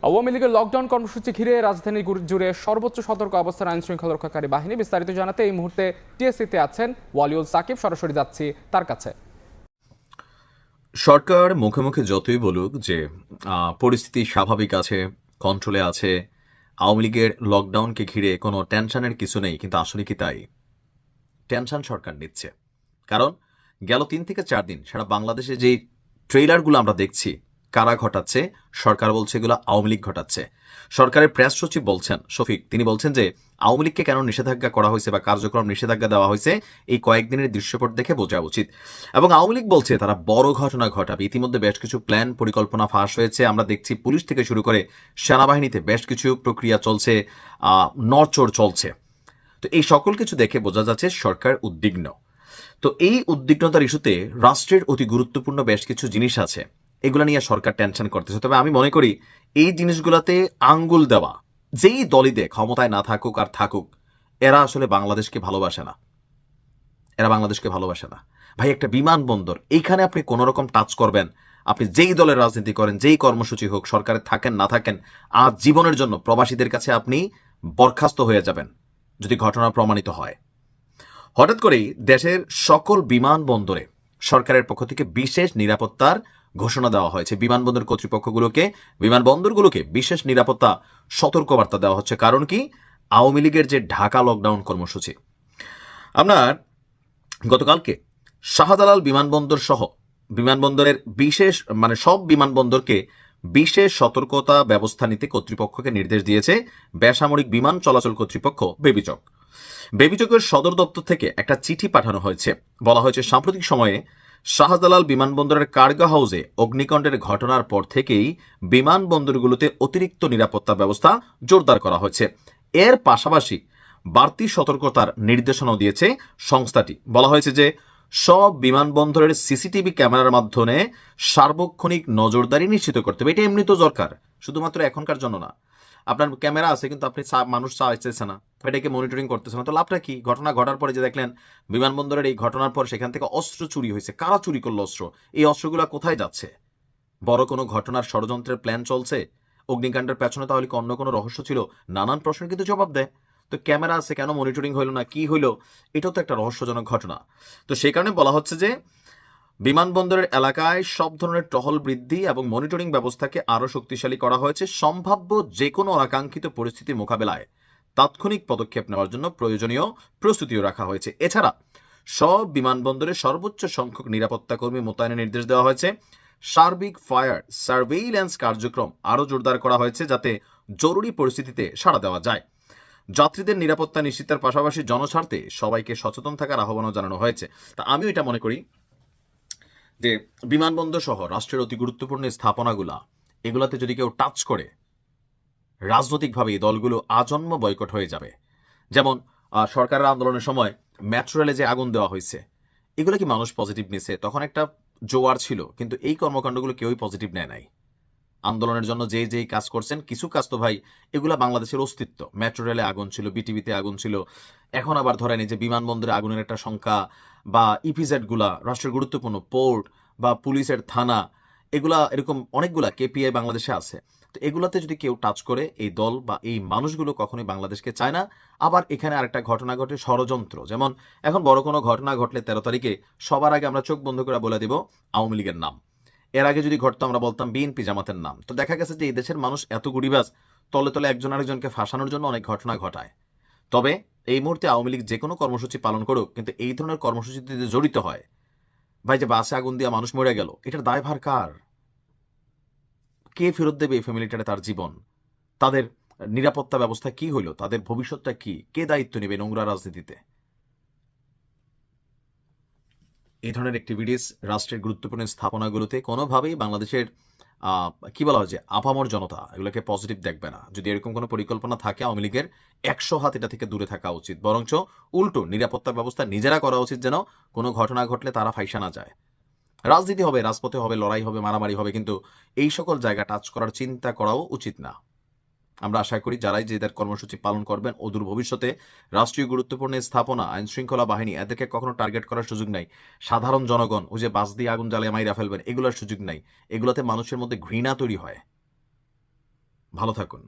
আওয়ামী লীগের লকডাউন কর্মসূচি ঘিরে রাজধানী জুড়ে সর্বোচ্চ সতর্ক অবস্থান আইন শৃঙ্খলা রক্ষাকারী বাহিনী। বিস্তারিত জানাতে এই মুহূর্তে টিএসসিতে আছেন ওয়ালিউল সাকিব, সরাসরি যাচ্ছি তার কাছে। সরকার মুখে মুখে যতই বলুক যে পরিস্থিতি স্বাভাবিক আছে, কন্ট্রোলে আছে, আওয়ামী লীগের লকডাউনকে ঘিরে কোনো টেনশনের কিছু নেই, কিন্তু আসলে কি তাই? টেনশন সরকার নিচ্ছে। কারণ গেল 3 থেকে 4 দিন সারা বাংলাদেশে যে ট্রেইলারগুলো আমরা দেখছি, কারা ঘটাচ্ছে? সরকার বলছে এগুলো আওয়ামী লীগ ঘটাচ্ছে। সরকারের প্রেস সচিব বলছেন, শফিক, তিনি বলছেন যে আওয়ামী লীগকে কেন নিষেধাজ্ঞা করা হয়েছে বা কার্যক্রম নিষেধাজ্ঞা দেওয়া হয়েছে এই কয়েকদিনের দৃশ্যপট দেখে বোঝা উচিত। এবং আওয়ামী লীগ বলছে তারা বড় ঘটনা ঘটাবে। ইতিমধ্যে বেশ কিছু প্ল্যান পরিকল্পনা ফাঁস হয়েছে। আমরা দেখছি পুলিশ থেকে শুরু করে সেনাবাহিনীতে বেশ কিছু প্রক্রিয়া চলছে, নড়চড় চলছে। তো এই সকল কিছু দেখে বোঝা যাচ্ছে সরকার উদ্বিগ্ন। তো এই উদ্বিগ্নতার ইস্যুতে রাষ্ট্রের অতি গুরুত্বপূর্ণ বেশ কিছু জিনিস আছে, এগুলো নিয়ে সরকার টেনশন করতেছে। তবে আমি মনে করি এই জিনিসগুলোতে আঙ্গুল দেওয়া, যেই দলিতে ক্ষমতায় না থাকুক আর থাকুক, এরা আসলে বাংলাদেশকে ভালোবাসে না। এরা বাংলাদেশকে ভালোবাসে না। ভাই, একটা বিমানবন্দর, এইখানে আপনি কোনো রকম টাচ করবেন, আপনি যেই দলের রাজনীতি করেন, যেই কর্মসূচি হোক, সরকারে থাকেন না থাকেন, আজ জীবনের জন্য প্রবাসীদের কাছে আপনি বরখাস্ত হয়ে যাবেন যদি ঘটনা প্রমাণিত হয়। হঠাৎ করেই দেশের সকল বিমানবন্দরে সরকারের পক্ষ থেকে বিশেষ নিরাপত্তার ঘোষণা দেওয়া হয়েছে। বিমানবন্দর কর্তৃপক্ষগুলোকে, বিমানবন্দরগুলোকে বিশেষ নিরাপত্তা সতর্কবার্তা দেওয়া হচ্ছে। কারণ কি? আওয়ামী লীগের যে ঢাকা লকডাউন কর্মসূচি। আপনার গতকালকে শাহজালাল বিমানবন্দর সহ বিমানবন্দরের বিশেষ সব বিমানবন্দরকে বিশেষ সতর্কতা ব্যবস্থা নিতে কর্তৃপক্ষকে নির্দেশ দিয়েছে বেসামরিক বিমান চলাচল কর্তৃপক্ষ বেবিচক। বেবিচকের সদর দপ্তর থেকে একটা চিঠি পাঠানো হয়েছে। বলা হয়েছে সাম্প্রতিক সময়ে শাহজালাল বিমানবন্দরের কার্গো হাউসে অগ্নিকাণ্ডের ঘটনার পর থেকেই বিমানবন্দরগুলোতে অতিরিক্ত নিরাপত্তা ব্যবস্থা জোরদার করা হয়েছে। এর পাশাপাশি বাড়তি সতর্কতার নির্দেশনাও দিয়েছে সংস্থাটি। বলা হয়েছে যে সব বিমানবন্দরের সিসিটিভি ক্যামেরার মাধ্যমে সার্বক্ষণিক নজরদারি নিশ্চিত করতে হবে। এটা এমনি তো দরকার, শুধুমাত্র এখনকার জন্য না। আপনার ক্যামেরা আছে কিন্তু আপনি মানুষ চাইছে না, এটাকে মনিটরিং করতেছে না, তো লাভটা কি? ঘটনা ঘটার পরে যে দেখলেন বিমানবন্দরের এই ঘটনার পর সেখান থেকে অস্ত্র চুরি হয়েছে, কারা চুরি করলো অস্ত্র? এই অস্ত্রগুলো কোথায় যাচ্ছে? বড় কোনো ঘটনার ষড়যন্ত্রের প্ল্যান চলছে? অগ্নিকাণ্ডের পেছনে তাহলে কি অন্য কোনো রহস্য ছিল? নানান প্রশ্নের কিন্তু জবাব দেয়। তো ক্যামেরা আছে, কেন মনিটরিং হইল না, কি হইল? এটাও তো একটা রহস্যজনক ঘটনা। তো সেই কারণে বলা হচ্ছে যে বিমানবন্দরের এলাকায় সব ধরনের টহল বৃদ্ধি এবং মনিটরিং ব্যবস্থাকে আরও শক্তিশালী করা হয়েছে। সম্ভাব্য যে কোনো অনাকাঙ্ক্ষিত পরিস্থিতি মোকাবেলায় তাৎক্ষণিক পদক্ষেপ নেওয়ার জন্য প্রয়োজনীয় প্রস্তুতিও রাখা হয়েছে। এছাড়া সব বিমানবন্দরে সর্বোচ্চ সংখ্যক নিরাপত্তা কর্মী মোতায়েনের নির্দেশ দেওয়া হয়েছে। সার্বিক ফায়ার সার্ভেইল্যান্স কার্যক্রম আরও জোরদার করা হয়েছে যাতে জরুরি পরিস্থিতিতে সাড়া দেওয়া যায়। যাত্রীদের নিরাপত্তা নিশ্চিতের পাশাপাশি জনস্বার্থে সবাইকে সচেতন থাকার আহ্বানও জানানো হয়েছে। তা আমিও এটা মনে করি যে বিমানবন্দর সহ রাষ্ট্রের অতি গুরুত্বপূর্ণ স্থাপনাগুলা, এগুলাতে যদি কেউ টাচ করে, রাজনৈতিকভাবে এই দলগুলো আজন্ম বয়কট হয়ে যাবে। যেমন সরকারের আন্দোলনের সময় মেট্রো রেলে যে আগুন দেওয়া হয়েছে, এগুলো কি মানুষ পজিটিভ নিছে? তখন একটা জোয়ার ছিল, কিন্তু এই কর্মকাণ্ডগুলো কেউই পজিটিভ নেয় নাই। আন্দোলনের জন্য যেই কাজ করছেন, কিছু কাজ তো ভাই এগুলা বাংলাদেশের অস্তিত্ব। মেট্রো রেলে আগুন ছিল, বিটিভিতে আগুন ছিল, এখন আবার ধরেন এই যে বিমানবন্দরে আগুনের একটা সংখ্যা, বা ইপিজেড গুলা, রাষ্ট্রের গুরুত্বপূর্ণ পোর্ট বা পুলিশের থানা, এগুলা এরকম অনেকগুলা কেপিআই বাংলাদেশে আছে। তো এগুলাতে যদি কেউ টাচ করে, এই দল বা এই মানুষগুলো কখনোই বাংলাদেশকে চায় না। আবার এখানে আরেকটা ঘটনা ঘটে, ষড়যন্ত্র। যেমন এখন বড় কোনো ঘটনা ঘটলে 13 তারিখে সবার আগে আমরা চোখ বন্ধ করে বলে দিব আওয়ামী লীগের নাম। এর আগে যদি ঘটতো আমরা বলতাম বিএনপি জামাতের নাম। তো দেখা গেছে যে এই দেশের মানুষ এত গুড়িবাজ, তলে তলে একজন আরেকজনকে ফাঁসানোর জন্য অনেক ঘটনা ঘটায়। তবে এই মুহূর্তে আওয়ামী লীগ যে কোনো কর্মসূচি পালন করুক, কিন্তু এই ধরনের কর্মসূচিতে যদি জড়িত হয়, ভাই যে বাসে আগুন দিয়ে মানুষ মরে গেল, এটার দায়ভার কার? কে ফেরত দেবে এই ফ্যামিলিটারে তার জীবন? তাদের নিরাপত্তা ব্যবস্থা কি হইল? তাদের ভবিষ্যৎটা কি? কে দায়িত্ব নেবে নোংরা রাজনীতিতে? এই ধরনের অ্যাক্টিভিটিস রাষ্ট্রের গুরুত্বপূর্ণ স্থাপনাগুলোতে কোনোভাবেই বাংলাদেশের কি বলা হয় যে আপামর জনতা এগুলোকে পজিটিভ দেখবে না। যদি এরকম কোনো পরিকল্পনা থাকে, আওয়ামী লীগের 100 হাত এটা থেকে দূরে থাকা উচিত। বরঞ্চ উল্টো নিরাপত্তা ব্যবস্থা নিজেরা করা উচিত, যেন কোনো ঘটনা ঘটলে তারা ফাইসা না যায়। রাজনীতি হবে, রাজপথে হবে, লড়াই হবে, মারামারি হবে, কিন্তু এই সকল জায়গা টাচ করার চিন্তা করাও উচিত না। আমরা আশা করি যারাই যেদের কর্মসূচি পালন করবেন অদূর ভবিষ্যতে রাষ্ট্রীয় গুরুত্বপূর্ণ স্থাপনা, আইন শৃঙ্খলা বাহিনী, এদেরকে কখনো টার্গেট করার সুযোগ নাই। সাধারণ জনগণ ওই যে বাস দিয়ে আগুন জ্বালিয়ে মাইরা ফেলবেন, এগুলোর সুযোগ নাই। এগুলোতে মানুষের মধ্যে ঘৃণা তৈরি হয়। ভালো থাকুন।